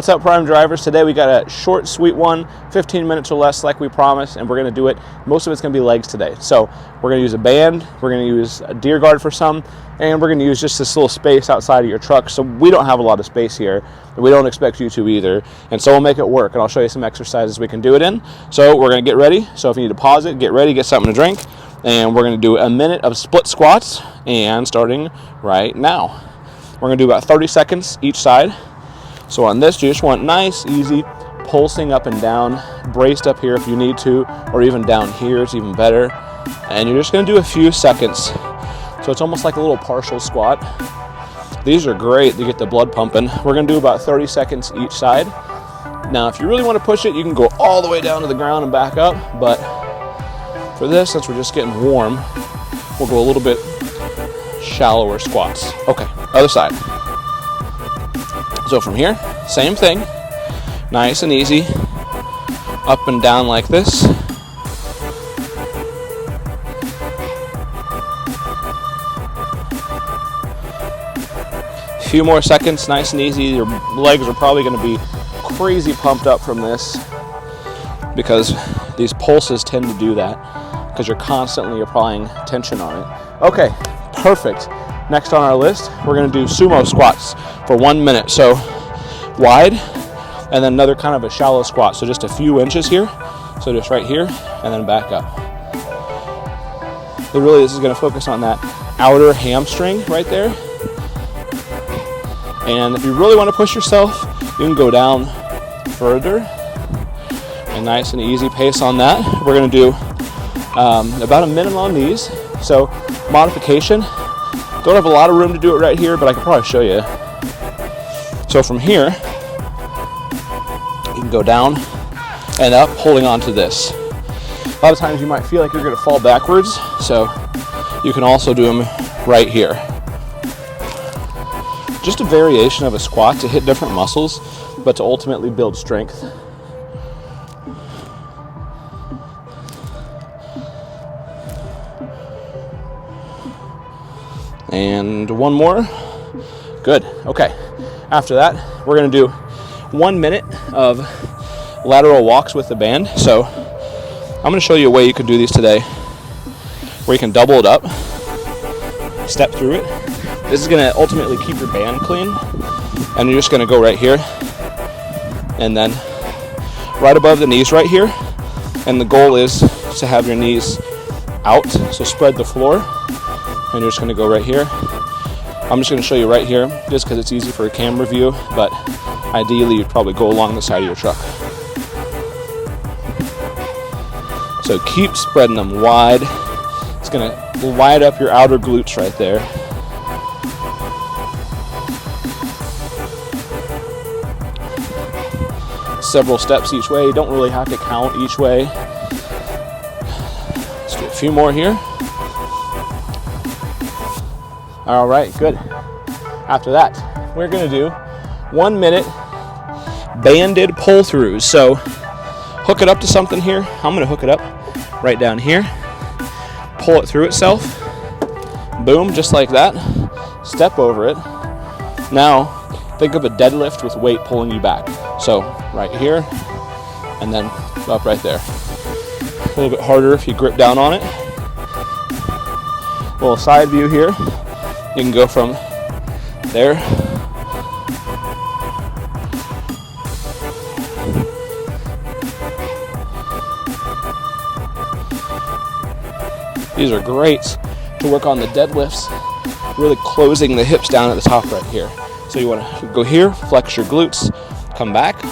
What's up, Prime Drivers? Today we got a short, sweet one, 15 minutes or less like we promised, and we're going to do it. Most of it's going to be legs today. So we're going to use a band, we're going to use a deer guard for some, and we're going to use just this little space outside of your truck. So we don't have a lot of space here, and we don't expect you to either. And so we'll make it work, and I'll show you some exercises we can do it in. So we're going to get ready. So if you need to pause it, get ready, get something to drink, and we're going to do a minute of split squats, and starting right now. We're going to do about 30 seconds each side. So on this, you just want nice, easy, pulsing up and down, braced up here if you need to, or even down here, it's even better. And you're just gonna do a few seconds. So it's almost like a little partial squat. These are great to get the blood pumping. We're gonna do about 30 seconds each side. Now, if you really wanna push it, you can go all the way down to the ground and back up, but for this, since we're just getting warm, we'll go a little bit shallower squats. Okay, other side. So from here, same thing, nice and easy, up and down like this. A few more seconds, nice and easy. Your legs are probably going to be crazy pumped up from this because these pulses tend to do that because you're constantly applying tension on it. Okay, perfect. Next on our list, we're going to do sumo squats for 1 minute. So wide, and then another kind of a shallow squat. So just a few inches here. So just right here, and then back up. So really, this is going to focus on that outer hamstring right there. And if you really want to push yourself, you can go down further. And nice and easy pace on that. We're going to do about a minute on these. So modification. Don't have a lot of room to do it right here, but I can probably show you. So from here, you can go down and up, holding on to this. A lot of times you might feel like you're going to fall backwards, so you can also do them right here. Just a variation of a squat to hit different muscles, but to ultimately build strength. And one more. Good. Okay. After that, we're going to do 1 minute of lateral walks with the band. So I'm going to show you a way you can do these today where you can double it up, step through it. This is going to ultimately keep your band clean. And you're just going to go right here and then right above the knees right here. And the goal is to have your knees out. So spread the floor. And you're just going to go right here. I'm just going to show you right here just because it's easy for a camera view, but ideally you'd probably go along the side of your truck. So keep spreading them wide. It's going to wide up your outer glutes right there. Several steps each way. You don't really have to count each way. Let's do a few more here. All right, good. After that, we're gonna do 1 minute banded pull-throughs. So hook it up to something here. I'm gonna hook it up right down here. Pull it through itself. Boom, just like that. Step over it. Now, think of a deadlift with weight pulling you back. So right here, and then up right there. A little bit harder if you grip down on it. A little side view here. You can go from there these are great to work on the deadlifts, really closing the hips down at the top right here. So you want to go here, flex your glutes, come back,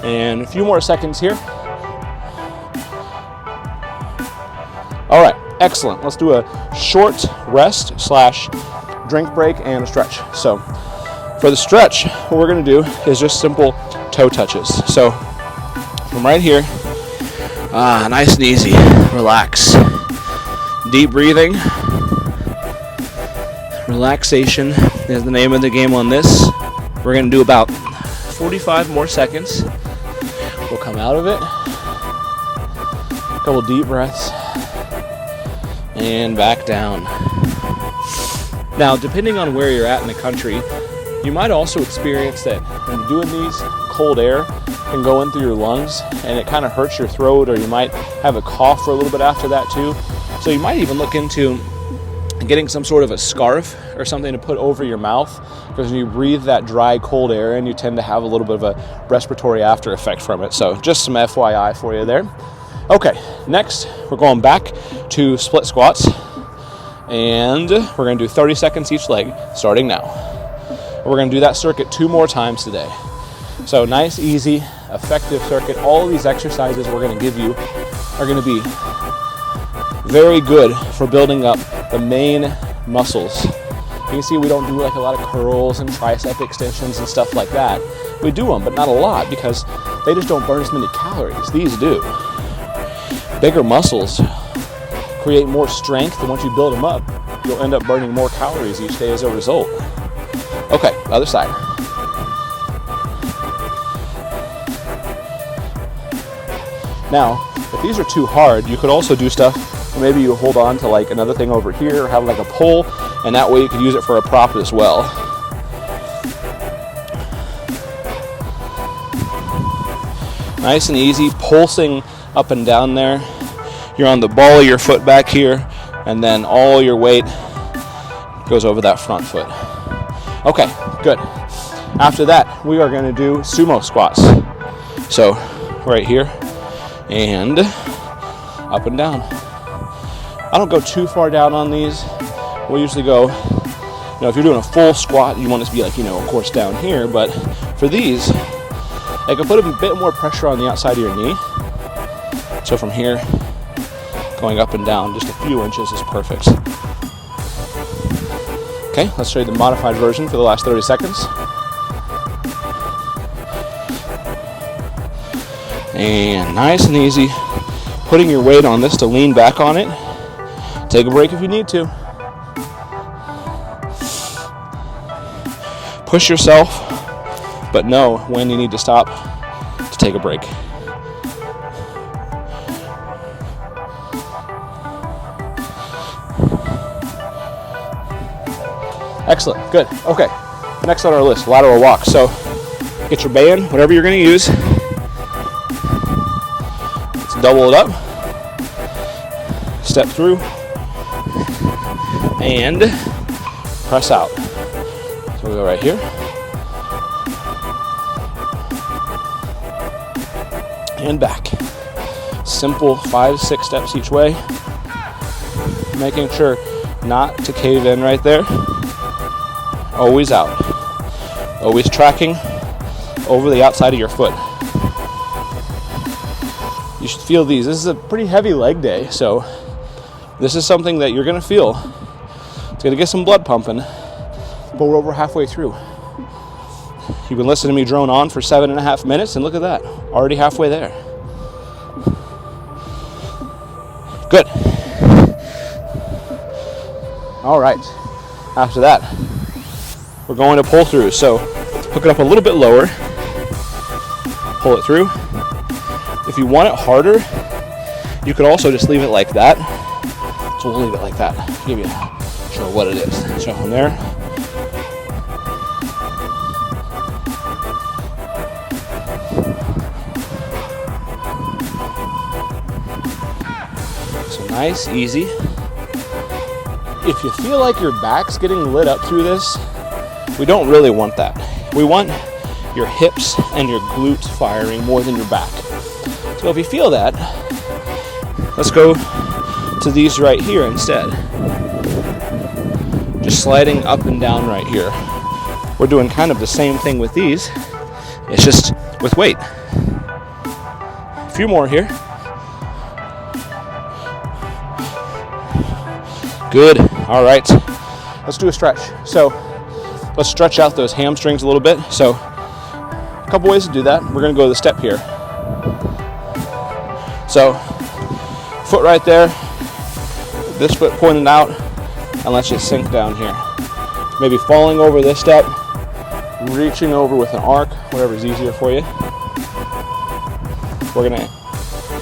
and a few more seconds here. All right. Excellent. Let's do a short rest / drink break and a stretch. So for the stretch, what we're going to do is just simple toe touches. So from right here, nice and easy, relax. Deep breathing. Relaxation is the name of the game on this. We're going to do about 45 more seconds. We'll come out of it. A couple deep breaths. And back down. Now, depending on where you're at in the country, You might also experience that when you're doing these, cold air can go in through your lungs and it kind of hurts your throat, or you might have a cough for a little bit after that too. So you might even look into getting some sort of a scarf or something to put over your mouth, because when you breathe that dry, cold air in, you tend to have a little bit of a respiratory after effect from it. So just some FYI for you there. Okay, next we're going back to split squats, and we're going to do 30 seconds each leg starting now. We're going to do that circuit 2 more times today. So nice, easy, effective circuit. All of these exercises we're going to give you are going to be very good for building up the main muscles. You can see we don't do like a lot of curls and tricep extensions and stuff like that. We do them, but not a lot, because they just don't burn as many calories. These do. Bigger muscles create more strength, and once you build them up, you'll end up burning more calories each day as a result. Okay, other side. Now, if these are too hard, you could also do stuff, maybe you hold on to like another thing over here, or have like a pole, and that way you could use it for a prop as well. Nice and easy, pulsing up and down there. You're on the ball of your foot back here, and then all your weight goes over that front foot. Okay, good. After that, we are going to do sumo squats. So, right here, and up and down. I don't go too far down on these. We usually go, if you're doing a full squat, you want it to be like, of course down here, but for these, I can put a bit more pressure on the outside of your knee. So from here, going up and down just a few inches is perfect. Okay, let's show you the modified version for the last 30 seconds. And nice and easy, putting your weight on this to lean back on it. Take a break if you need to. Push yourself, but know when you need to stop to take a break. Excellent, good. Okay, next on our list, lateral walk. So get your band, whatever you're going to use. Let's double it up. Step through and press out. So we go right here. And back. Simple 5-6 steps each way. Making sure not to cave in right there. Always out. Always tracking over the outside of your foot. You should feel these. This is a pretty heavy leg day, so this is something that you're going to feel. It's going to get some blood pumping, but we're over halfway through. You've been listening to me drone on for 7.5 minutes, and look at that. Already halfway there. Good. All right. After that, we're going to pull through. So hook it up a little bit lower. Pull it through. If you want it harder, you could also just leave it like that. So we'll leave it like that. Give you show what it is. So on there. So nice, easy. If you feel like your back's getting lit up through this, we don't really want that. We want your hips and your glutes firing more than your back. So if you feel that, let's go to these right here instead. Just sliding up and down right here. We're doing kind of the same thing with these. It's just with weight. A few more here. Good. All right. Let's do a stretch. So let's stretch out those hamstrings a little bit. So a couple ways to do that. We're going to go to the step here. So foot right there, this foot pointed out, and let's just sink down here. Maybe falling over this step, reaching over with an arc, whatever's easier for you. We're gonna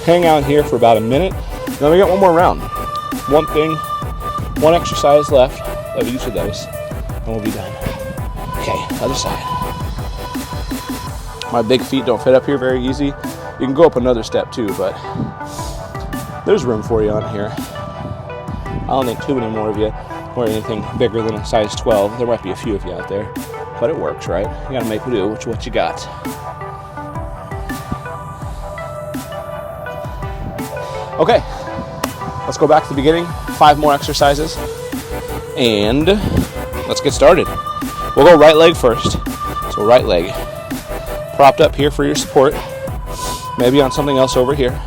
hang out here for about a minute, then we got one more round. One thing, one exercise left of each of those, and we'll be done. Okay. Other side. My big feet don't fit up here very easy. You can go up another step too, but there's room for you on here. I don't think too many more of you or anything bigger than a size 12. There might be a few of you out there, but it works, right? You gotta make do with what you got. Okay, let's go back to the beginning. 5 more exercises, and let's get started. We'll go right leg first. So right leg, propped up here for your support. Maybe on something else over here.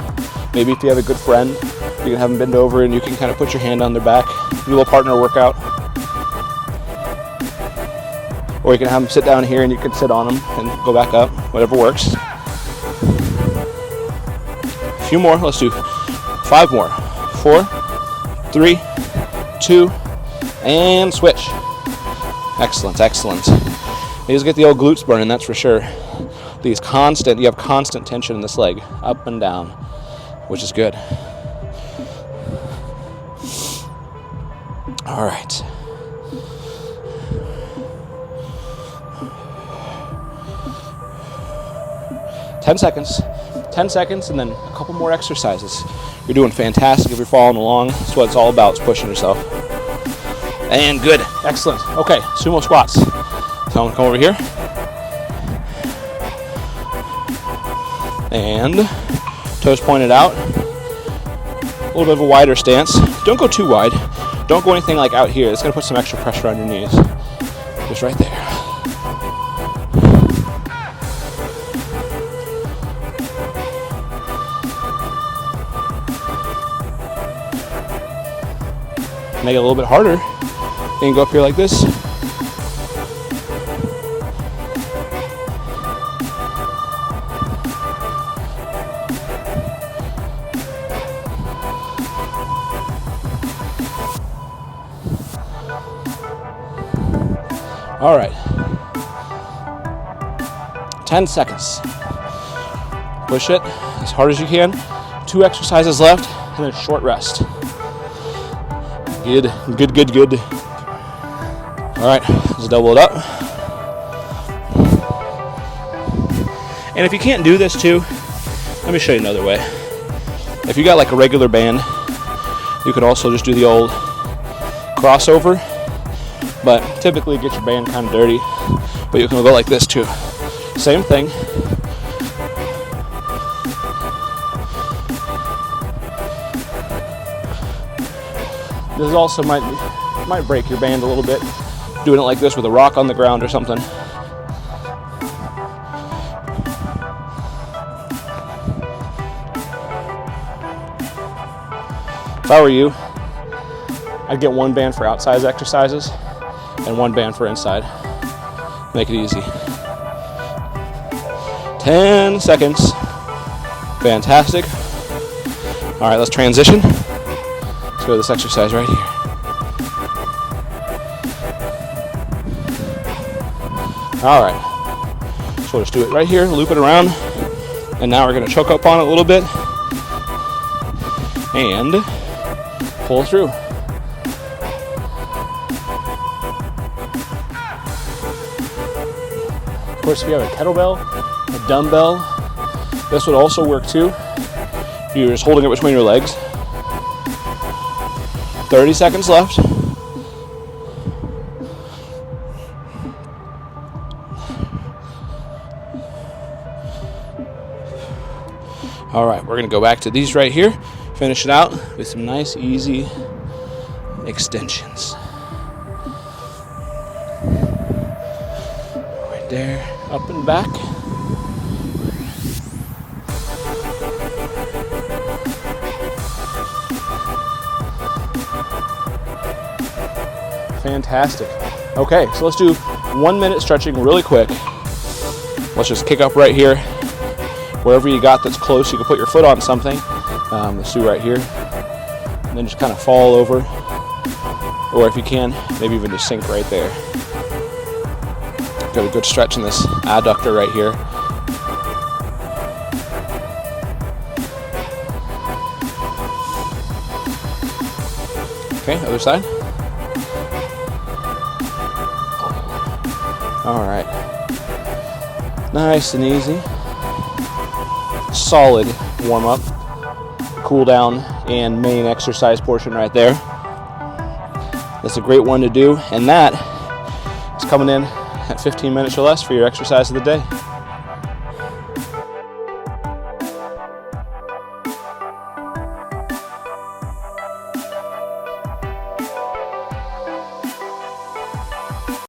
Maybe if you have a good friend, you can have them bend over and you can kind of put your hand on their back. Do a little partner workout. Or you can have them sit down here and you can sit on them and go back up, whatever works. A few more, let's do 5 more. 4, 3, 2, and switch. Excellent, excellent. You just get the old glutes burning, that's for sure. You have constant tension in this leg, up and down, which is good. All right. Ten seconds, and then a couple more exercises. You're doing fantastic if you're following along. That's what it's all about, is pushing yourself. And good, excellent. Okay, sumo squats. So I'm gonna come over here. And toes pointed out. A little bit of a wider stance. Don't go too wide. Don't go anything like out here. It's gonna put some extra pressure on your knees. Just right there. Make it a little bit harder. You can go up here like this. All right. 10 seconds. Push it as hard as you can. 2 exercises left, and then short rest. Good. All right, let's double it up. And if you can't do this too, let me show you another way. If you got like a regular band, you could also just do the old crossover, but typically get your band kind of dirty, but you can go like this too. Same thing. This also might break your band a little bit, doing it like this with a rock on the ground or something. If I were you, I'd get 1 band for outside exercises and 1 band for inside. Make it easy. 10 seconds. Fantastic. All right, let's transition. Let's go to this exercise right here. All right, so we'll just do it right here, loop it around, and now we're gonna choke up on it a little bit and pull through. Of course, if you have a kettlebell, a dumbbell, this would also work too. You're just holding it between your legs. 30 seconds left. All right, we're gonna go back to these right here, finish it out with some nice, easy extensions. Right there, up and back. Fantastic. Okay, so let's do 1 minute stretching really quick. Let's just kick up right here. Wherever you got that's close, you can put your foot on something. Let's do right here. And then just kind of fall over. Or if you can, maybe even just sink right there. Got a good stretch in this adductor right here. Okay, other side. All right. Nice and easy. Solid warm up, cool down, and main exercise portion right there. That's a great one to do, and that is coming in at 15 minutes or less for your exercise of the day.